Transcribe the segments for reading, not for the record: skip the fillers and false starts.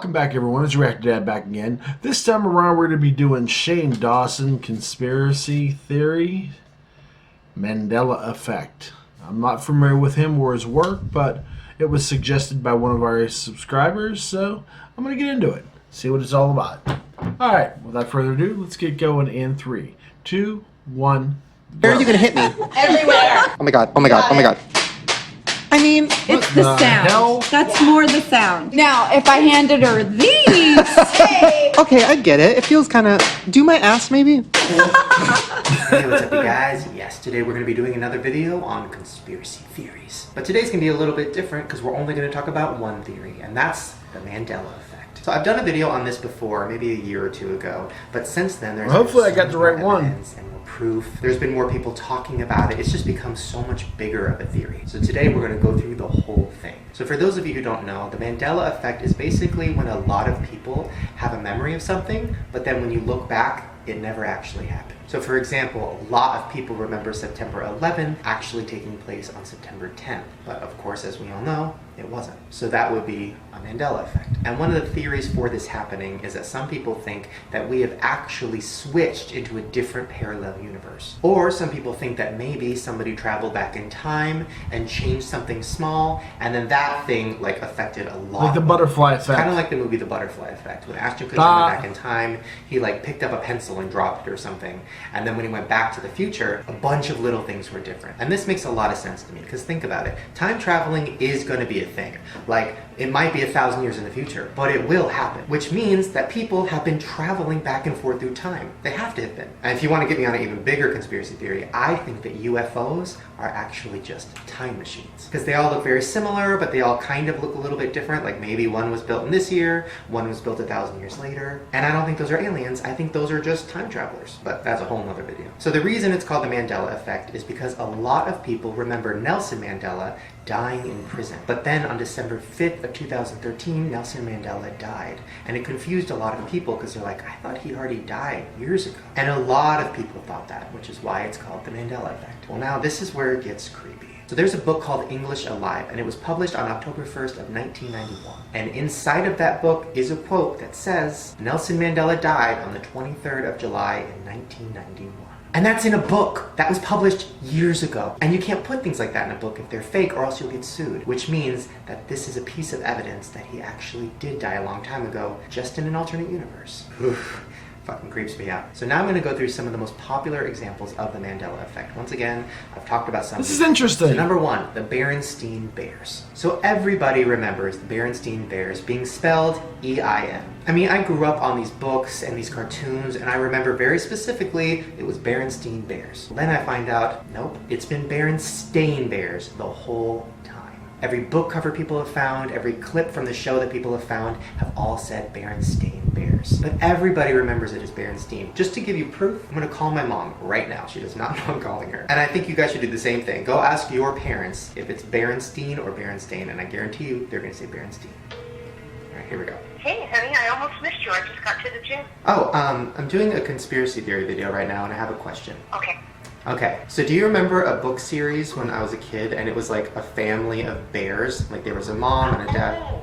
welcome back everyone, it's Reactor Dad back again. This time around we're going to be doing Shane Dawson Conspiracy Theory, Mandela Effect. I'm not familiar with him or his work, but it was suggested by one of our subscribers, so I'm going to get into it, see what it's all about. Alright, without further ado, let's get going in 3, 2, 1, go. Where are you going to hit me? Everywhere. Oh my god, oh my god, oh my god. I mean, It's the sound. hell? That's more the sound. Now, if I handed her these, hey. okay, I get it. It feels kind of... Do my ass, maybe? Hey, what's up you guys? Yes, today we're going to be doing another video on conspiracy theories. But today's going to be a little bit different because we're only going to talk about one theory, and that's the Mandela effect. So I've done a video on this before, maybe a year or two ago, but since then there's hopefully been I got the right one. evidence and more proof. There's been more people talking about it. It's just become so much bigger of a theory. So today we're going to go through the whole thing. So for those of you who don't know, the Mandela effect is basically when a lot of people have a memory of something, but then when you look back, it never actually happened. So for example, a lot of people remember September 11th actually taking place on September 10th. But of course, as we all know, it wasn't. So that would be a Mandela effect. And one of the theories for this happening is that some people think that we have actually switched into a different parallel universe. Or some people think that maybe somebody traveled back in time and changed something small, and then that thing like affected a lot. Like the butterfly effect. Kind of like the movie The Butterfly Effect. When Ashton Kutcher went back in time, he like picked up a pencil and dropped it or something. And then when he went back to the future, a bunch of little things were different. And this makes a lot of sense to me, because think about it. Time traveling is going to be a thing. Like, it might be 1,000 years in the future, but it will happen. Which means that people have been traveling back and forth through time. They have to have been. And if you want to get me on an even bigger conspiracy theory, I think that UFOs are actually just time machines. Because they all look very similar, but they all kind of look a little bit different. Like maybe one was built in this year, one was built 1,000 years later. And I don't think those are aliens. I think those are just time travelers. But that's a whole nother video. So the reason it's called the Mandela effect is because a lot of people remember Nelson Mandela dying in prison. But then on December 5th of 2013, Nelson Mandela died. And it confused a lot of people because they're like, I thought he already died years ago. And a lot of people thought that, which is why it's called the Mandela effect. Well, now this is where it gets creepy. So there's a book called English Alive, and it was published on October 1st of 1991. And inside of that book is a quote that says, Nelson Mandela died on the 23rd of July in 1991. And that's in a book that was published years ago. And you can't put things like that in a book if they're fake, or else you'll get sued. Which means that this is a piece of evidence that he actually did die a long time ago, just in an alternate universe. Oof. Fucking creeps me out. So now I'm going to go through some of the most popular examples of the Mandela effect. Once again, I've talked about some. This is interesting. So number 1, the Berenstain Bears. So everybody remembers the Berenstain Bears being spelled E-I-N. I mean, I grew up on these books and these cartoons, and I remember very specifically it was Berenstain Bears. Then I find out, nope, it's been Berenstain Bears the whole time. Every book cover people have found, every clip from the show that people have found have all said Berenstain Bears. But everybody remembers it as Berenstain. Just to give you proof, I'm going to call my mom right now. She does not know I'm calling her. And I think you guys should do the same thing. Go ask your parents if it's Berenstain or Berenstain, and I guarantee you they're going to say Berenstain. All right, here we go. Hey, honey, I almost missed you. I just got to the gym. Oh, I'm doing a conspiracy theory video right now, and I have a question. Okay. Okay, so do you remember a book series when I was a kid, and it was like a family of bears? Like there was a mom and a dad. Oh,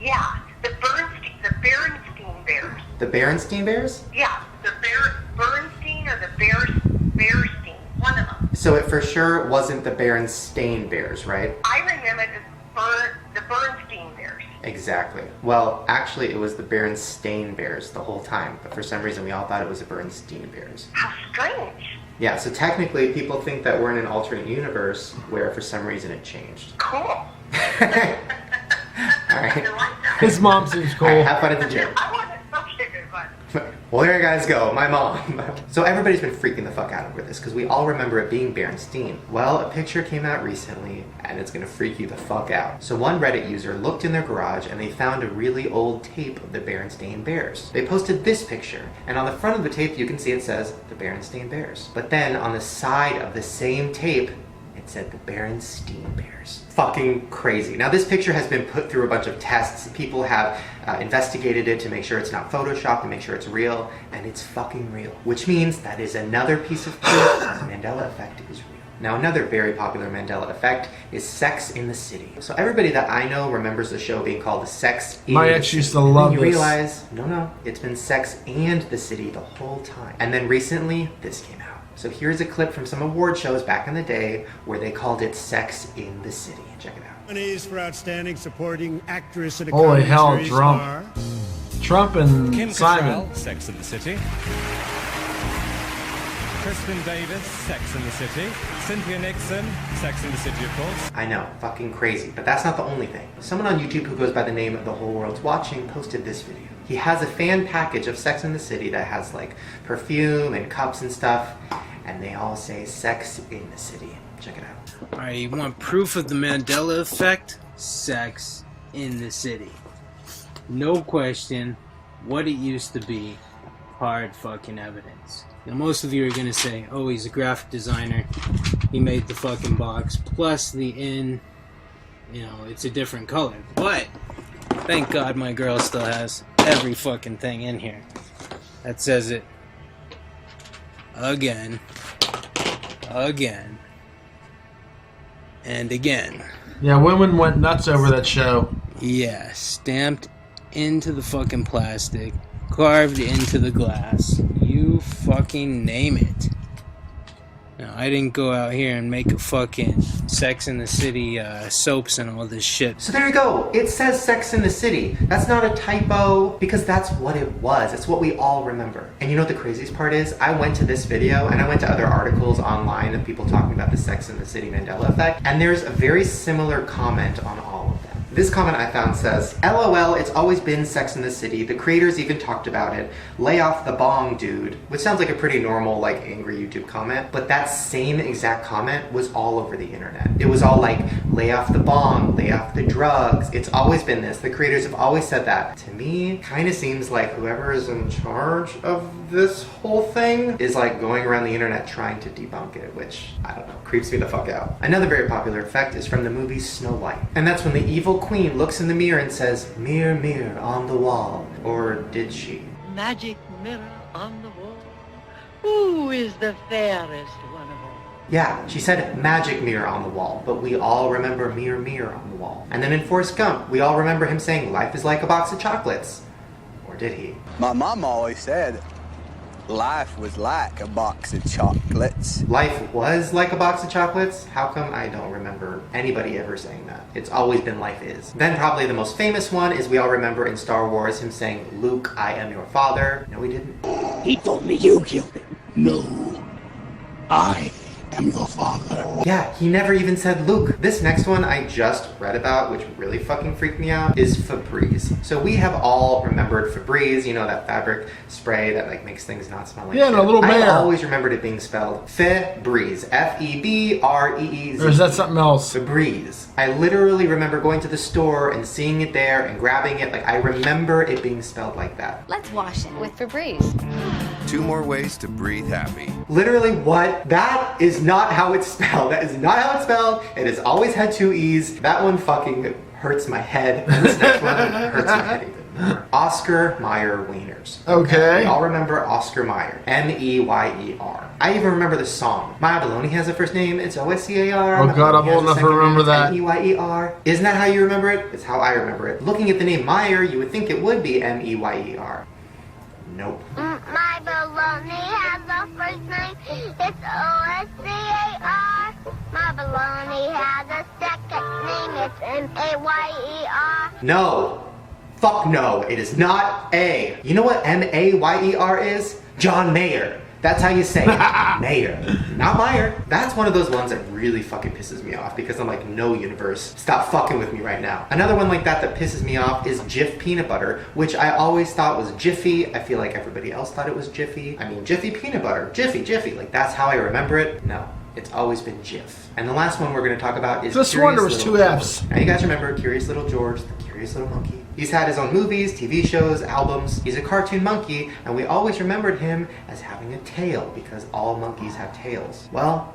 yeah, the Berenstain Bears. The Berenstain Bears? Yeah, the Bernstein or the Bearstein, one of them. So it for sure wasn't the Berenstain Bears, right? I remember the Bernstein Bears. Exactly. Well, actually it was the Berenstain Bears the whole time, but for some reason we all thought it was the Bernstein Bears. How strange. Yeah, so technically people think that we're in an alternate universe where for some reason it changed. Cool. Alright. I like that. His mom seems cool. Alright, have fun at the gym. I wasn't so good, but... Well, there you guys go, my mom. So everybody's been freaking the fuck out over this because we all remember it being Berenstain. Well, a picture came out recently and it's gonna freak you the fuck out. So one Reddit user looked in their garage and they found a really old tape of the Berenstain Bears. They posted this picture, and on the front of the tape you can see it says the Berenstain Bears. But then on the side of the same tape, it said the Berenstain Bears. Fucking crazy. Now this picture has been put through a bunch of tests. People have investigated it to make sure it's not photoshopped and make sure it's real, and it's fucking real. Which means that is another piece of proof that the Mandela effect is real. Now, another very popular Mandela effect is Sex in the City. So everybody that I know remembers the show being called Sex in My the ex City. used to love you this. realize, no, it's been Sex and the City the whole time. And then recently, this came out. So here's a clip from some award shows back in the day where they called it Sex in the City. Check it out. Nominees for Outstanding Supporting Actress in a Holy Comedy hell, Series Trump. are Trump and Kim Simon. Cattrall, Sex and the City. Kristen Davis, Sex and the City. Cynthia Nixon, Sex and the City, of course. I know, fucking crazy, but that's not the only thing. Someone on YouTube who goes by the name of The Whole World's Watching posted this video. He has a fan package of Sex and the City that has like perfume and cups and stuff, and they all say Sex in the City. Check it out. Alright, you want proof of the Mandela effect? Sex in the City. No question, what it used to be, hard fucking evidence. Now most of you are gonna say, oh, he's a graphic designer, he made the fucking box, plus the it's a different color. But, thank God my girl still has every fucking thing in here that says it again, and again. Yeah, women went nuts over that show. Yeah, stamped into the fucking plastic, carved into the glass. You fucking name it. Now, I didn't go out here and make a fucking Sex in the City soaps and all this shit. So there you go. It says Sex in the City. That's not a typo, because that's what it was. It's what we all remember. And you know what the craziest part is? I went to this video and I went to other articles online of people talking about the Sex in the City Mandela effect, and there's a very similar comment on all of them. This comment I found says, LOL, it's always been Sex in the City. The creators even talked about it. Lay off the bong, dude. Which sounds like a pretty normal, like, angry YouTube comment. But that same exact comment was all over the internet. It was all like, lay off the bong, lay off the drugs. It's always been this. The creators have always said that. To me, kind of seems like whoever is in charge of this whole thing is like going around the internet trying to debunk it, which, I don't know, creeps me the fuck out. Another very popular effect is from the movie Snow White. And that's when the evil queen looks in the mirror and says, mirror, mirror on the wall. Or did she? Magic mirror on the wall. Who is the fairest one of all? Yeah, she said magic mirror on the wall, but we all remember mirror, mirror on the wall. And then in Forrest Gump, we all remember him saying life is like a box of chocolates. Or did he? My mom always said life was like a box of chocolates. Life was like a box of chocolates? How come I don't remember anybody ever saying that? It's always been life is. Then probably the most famous one is we all remember in Star Wars him saying, Luke, I am your father. No, he didn't. He told me you killed him. No, I am your father. Yeah, he never even said Luke. This next one I just read about, which really fucking freaked me out, is Febreze. So we have all remembered Febreze, you know, that fabric spray that like makes things not smell like Yeah, shit. and a little bear. I always remembered it being spelled Febreze. F-E-B-R-E-E-Z. Or is that something else? Febreze. I literally remember going to the store and seeing it there and grabbing it. Like, I remember it being spelled like that. Let's wash it with Febreze. 2 more ways to breathe happy. Literally, what? That is not how it's spelled. That is not how it's spelled. It has always had 2 E's. That one fucking hurts my head. And this next one hurts my head even more. Oscar Mayer Wieners. Okay. We all remember Oscar Mayer. M-E-Y-E-R. I even remember the song. My Baloney has a first name. It's O-S-C-A-R. Oh My God, I'm Baloney has old a enough to second remember name. that. M-E-Y-E-R. Isn't that how you remember it? It's how I remember it. Looking at the name Meyer, you would think it would be M-E-Y-E-R. Nope. My baloney has a first name. It's O-S-C-A-R. My baloney has a second name. It's M-A-Y-E-R. No. Fuck no. It is not A. You know what M-A-Y-E-R is? John Mayer. That's how you say it. Mayer. Not Meyer. That's one of those ones that really fucking pisses me off because I'm like, no universe, stop fucking with me right now. Another one like that pisses me off is Jif peanut butter, which I always thought was Jiffy. I feel like everybody else thought it was Jiffy. I mean, Jiffy peanut butter. Jiffy. Like, that's how I remember it. No. It's always been Jif. And the last one we're going to talk about is Just wonder it was 2 F's. Now you guys remember Curious Little George, the Curious Little Monkey. He's had his own movies, TV shows, albums. He's a cartoon monkey, and we always remembered him as having a tail because all monkeys have tails. Well,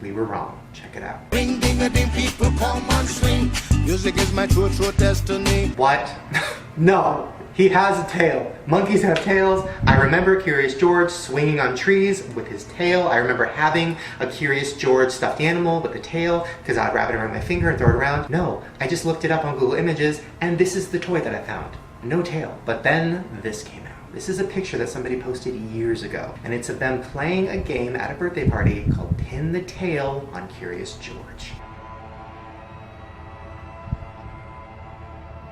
we were wrong. Check it out. Ring ding a ding, people come on swing. Music is my true destiny. What? No. He has a tail. Monkeys have tails. I remember Curious George swinging on trees with his tail. I remember having a Curious George stuffed animal with a tail because I'd wrap it around my finger and throw it around. No, I just looked it up on Google Images and this is the toy that I found. No tail. But then this came out. This is a picture that somebody posted years ago, and it's of them playing a game at a birthday party called Pin the Tail on Curious George.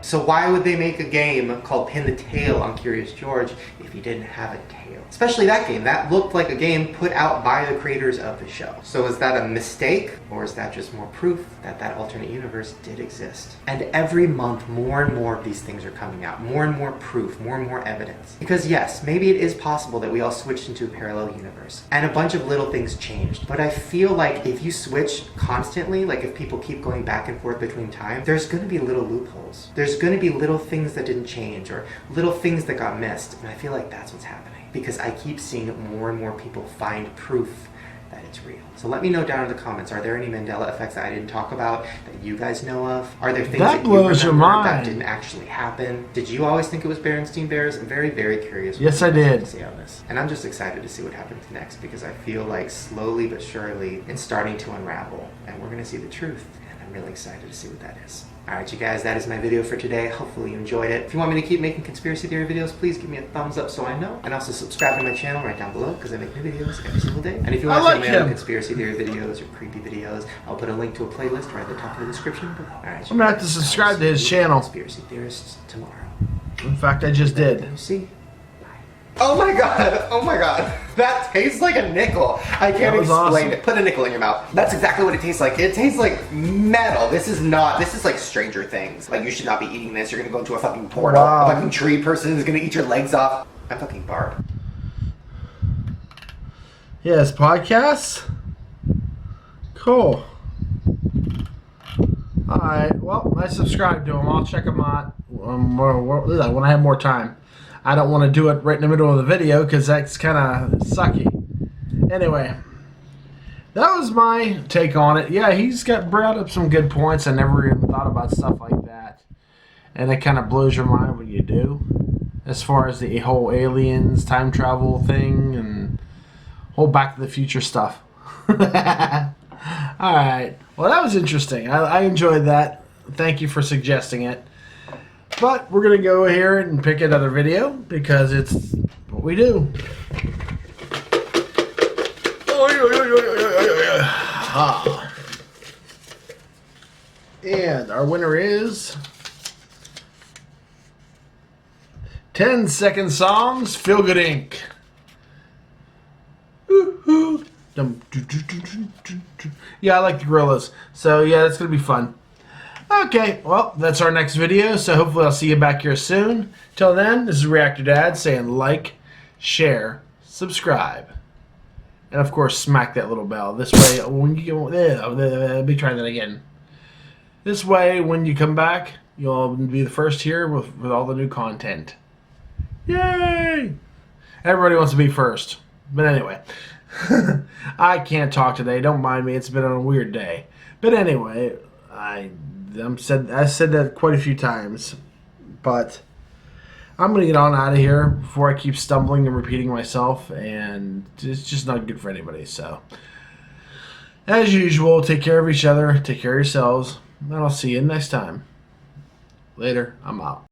So why would they make a game called Pin the Tail on Curious George if you didn't have a tail? Especially that game. That looked like a game put out by the creators of the show. So is that a mistake, or is that just more proof that that alternate universe did exist? And every month, more and more of these things are coming out. More and more proof, more and more evidence. Because yes, maybe it is possible that we all switched into a parallel universe, and a bunch of little things changed. But I feel like if you switch constantly, like if people keep going back and forth between time, there's gonna be little loopholes. There's going to be little things that didn't change or little things that got missed, and I feel like that's what's happening because I keep seeing more and more people find proof that it's real. So let me know down in the comments, are there any Mandela effects that I didn't talk about that you guys know of? Are there things that you remember that didn't actually happen? Did you always think it was Berenstein Bears? I'm very, very curious. Yes, I did. To see on this. And I'm just excited to see what happens next because I feel like slowly but surely it's starting to unravel and we're going to see the truth, and I'm really excited to see what that is. Alright you guys, that is my video for today. Hopefully you enjoyed it. If you want me to keep making conspiracy theory videos, please give me a thumbs up so I know. And also subscribe to my channel right down below because I make new videos every single day. And if you want to see my other conspiracy theory videos or creepy videos, I'll put a link to a playlist right at the top of the description below. Alright, I'm gonna have to subscribe to his channel. Conspiracy theorists tomorrow. In fact, I just did. See? Oh my god, oh my god. That tastes like a nickel. I can't explain it. Put a nickel in your mouth. That's exactly what it tastes like. It tastes like metal. This is like Stranger Things. Like you should not be eating this. You're gonna go into a fucking portal. A fucking tree person is gonna eat your legs off. I'm fucking Barb. Yes, podcasts? Cool. Alright, well, I subscribe to them. I'll check them out when I have more time. I don't want to do it right in the middle of the video because that's kind of sucky. Anyway, that was my take on it. Yeah, he's brought up some good points. I never even thought about stuff like that. And it kind of blows your mind when you do. As far as the whole aliens, time travel thing, and whole Back to the Future stuff. Alright, well that was interesting. I enjoyed that. Thank you for suggesting it. But we're going to go here and pick another video because it's what we do. And our winner is 10-second songs, Feel Good Inc. Yeah, I like the gorillas. So yeah, that's going to be fun. Okay, well, that's our next video, so hopefully I'll see you back here soon. Till then, this is Reactor Dad saying like, share, subscribe, and of course smack that little bell. This way, when you I'll be trying that again. This way, when you come back, you'll be the first here with all the new content. Yay! Everybody wants to be first, but anyway, I can't talk today. Don't mind me. It's been a weird day, but anyway, I said that quite a few times, but I'm going to get on out of here before I keep stumbling and repeating myself, and it's just not good for anybody. So, as usual, take care of each other, take care of yourselves, and I'll see you next time. Later, I'm out.